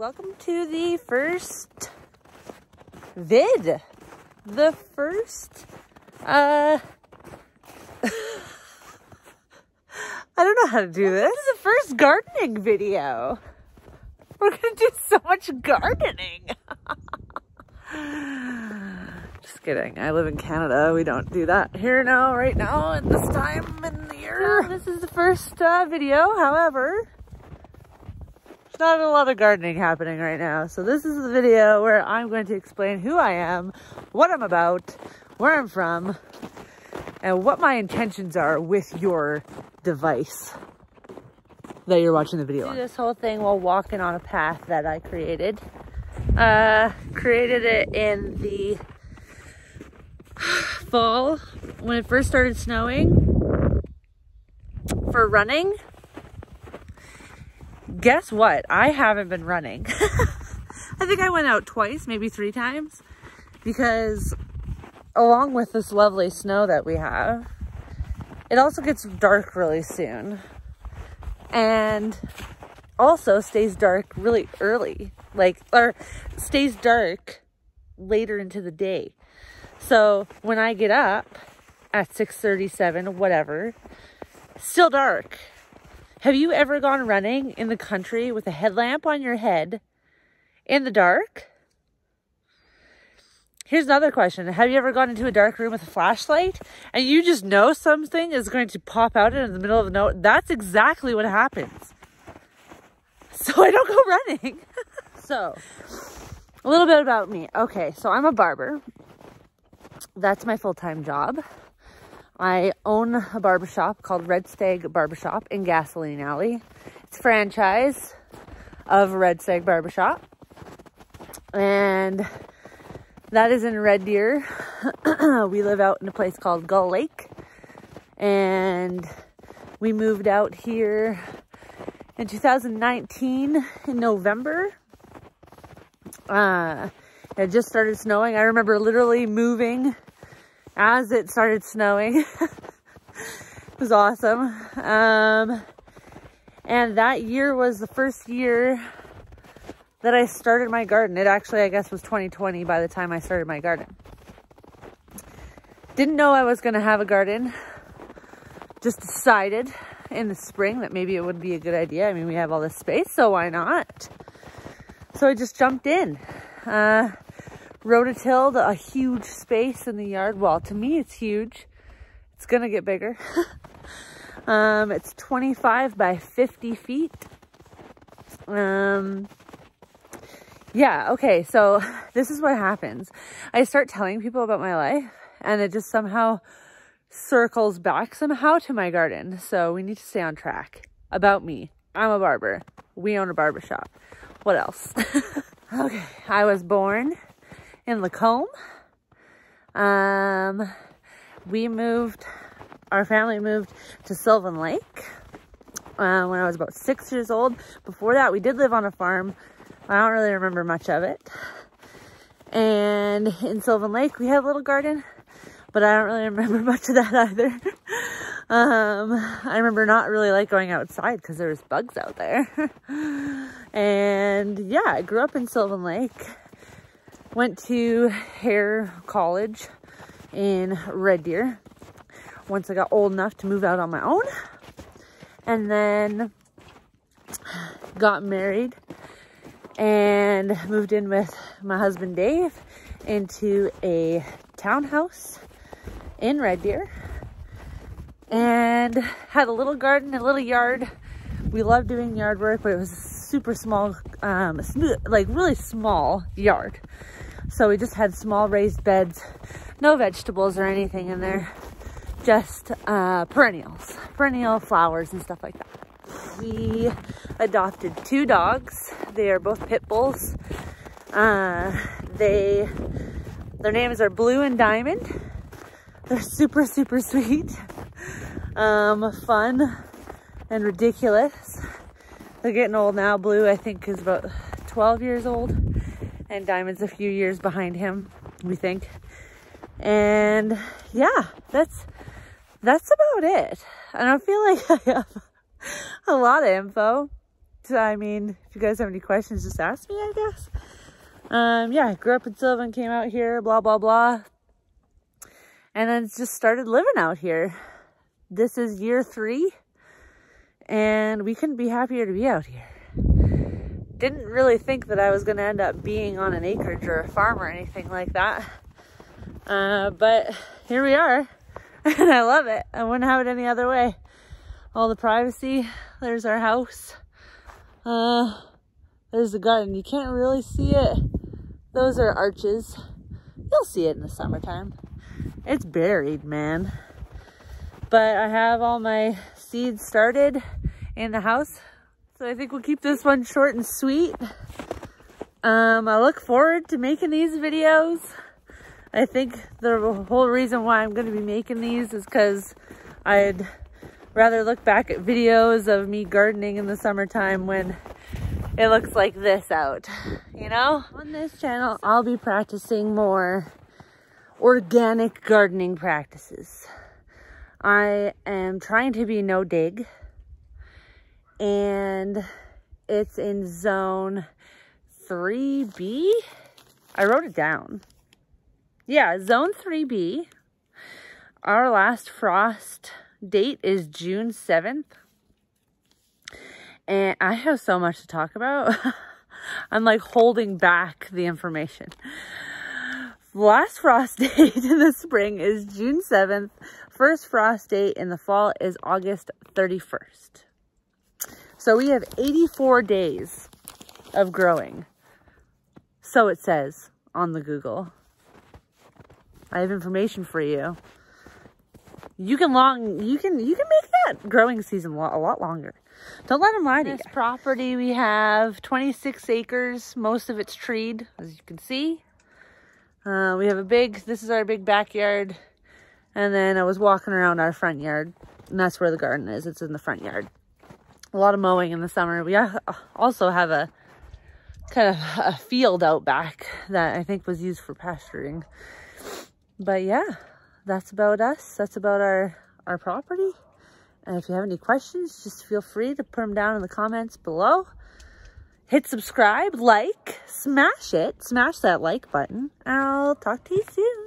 Welcome to the first vid. The first, I don't know how to do this. This is the first gardening video. We're gonna do so much gardening. Just kidding. I live in Canada. We don't do that here now, right now, at this time in the year. This is the first video. However, there's not a lot of gardening happening right now. So this is the video where I'm going to explain who I am, what I'm about, where I'm from, and what my intentions are with your device that you're watching the video on. This whole thing while walking on a path that I created. Created it in the fall when it first started snowing for running. Guess what? I haven't been running. I think I went out twice, maybe 3 times, because along with this lovely snow that we have, it also gets dark really soon and also stays dark really early, or stays dark later into the day. So when I get up at 6:37, whatever, still dark. Have you ever gone running in the country with a headlamp on your head in the dark? Here's another question. Have you ever gone into a dark room with a flashlight and you just know something is going to pop out in the middle of the night? That's exactly what happens. So I don't go running. So, a little bit about me. Okay, so I'm a barber. That's my full-time job. I own a barbershop called Red Stag Barbershop in Gasoline Alley. It's a franchise of Red Stag Barbershop. And that is in Red Deer. We live out in a place called Gull Lake. And we moved out here in 2019 in November. It just started snowing. I remember literally moving as it started snowing. It was awesome. And that year was the first year that I started my garden. It actually, I guess, was 2020 by the time I started my garden. Didn't know I was going to have a garden. Just decided in the spring that maybe it would be a good idea. I mean, we have all this space, so why not? So I just jumped in. Rototilled a huge space in the yard. Well, to me, it's huge. It's gonna get bigger. It's 25 by 50 feet. Yeah, okay, so this is what happens. I start telling people about my life, and it just somehow circles back somehow to my garden. So we need to stay on track. About me. I'm a barber. We own a barbershop. What else? Okay, I was born in Lacombe. Our family moved to Sylvan Lake when I was about 6 years old. Before that, we did live on a farm. I don't really remember much of it. And in Sylvan Lake, we had a little garden, but I don't really remember much of that either. I remember not really going outside because there was bugs out there. And yeah, I grew up in Sylvan Lake. Went to Hare College in Red Deer once I got old enough to move out on my own. And then got married and moved in with my husband Dave into a townhouse in Red Deer. And had a little garden, a little yard. We loved doing yard work, but it was a super small, really small yard. So we just had small raised beds, no vegetables or anything in there, just perennial flowers and stuff like that. We adopted 2 dogs. They are both pit bulls. Their names are Blue and Diamond. They're super, super sweet, fun, and ridiculous. They're getting old now. Blue, I think, is about 12 years old, and Diamond's a few years behind him, we think. And yeah, that's about it. I don't feel like I have a lot of info. I mean, if you guys have any questions, just ask me, I guess. Yeah, I grew up in Sylvan, came out here, blah, blah, blah. And then just started living out here. This is year 3. And we couldn't be happier to be out here. Didn't really think that I was going to end up being on an acreage or a farm or anything like that. But here we are. And I love it. I wouldn't have it any other way. All the privacy. There's our house. There's the garden. You can't really see it. Those are arches. You'll see it in the summertime. It's buried, man. But I have all my seeds started in the house. So I think we'll keep this one short and sweet. I look forward to making these videos. I think the whole reason why I'm going to be making these is because I'd rather look back at videos of me gardening in the summertime when it looks like this out, you know? On this channel, I'll be practicing more organic gardening practices. I am trying to be no dig, and it's in zone 3B. I wrote it down. Yeah, zone 3B. Our last frost date is June 7th. And I have so much to talk about. I'm like holding back the information. Last frost date in the spring is June 7th. First frost date in the fall is August 31st. So we have 84 days of growing. So it says on the Google. I have information for you. You can make that growing season a lot longer. Don't let them lie to you. This property we have 26 acres. Most of it's treed, as you can see. We have this is our big backyard. And then I was walking around our front yard, and that's where the garden is. It's in the front yard. A lot of mowing in the summer. We also have a kind of a field out back that I think was used for pasturing. But yeah, that's about us. That's about our property. And if you have any questions, just feel free to put them down in the comments below. Hit subscribe, like, smash it. Smash that like button. I'll talk to you soon.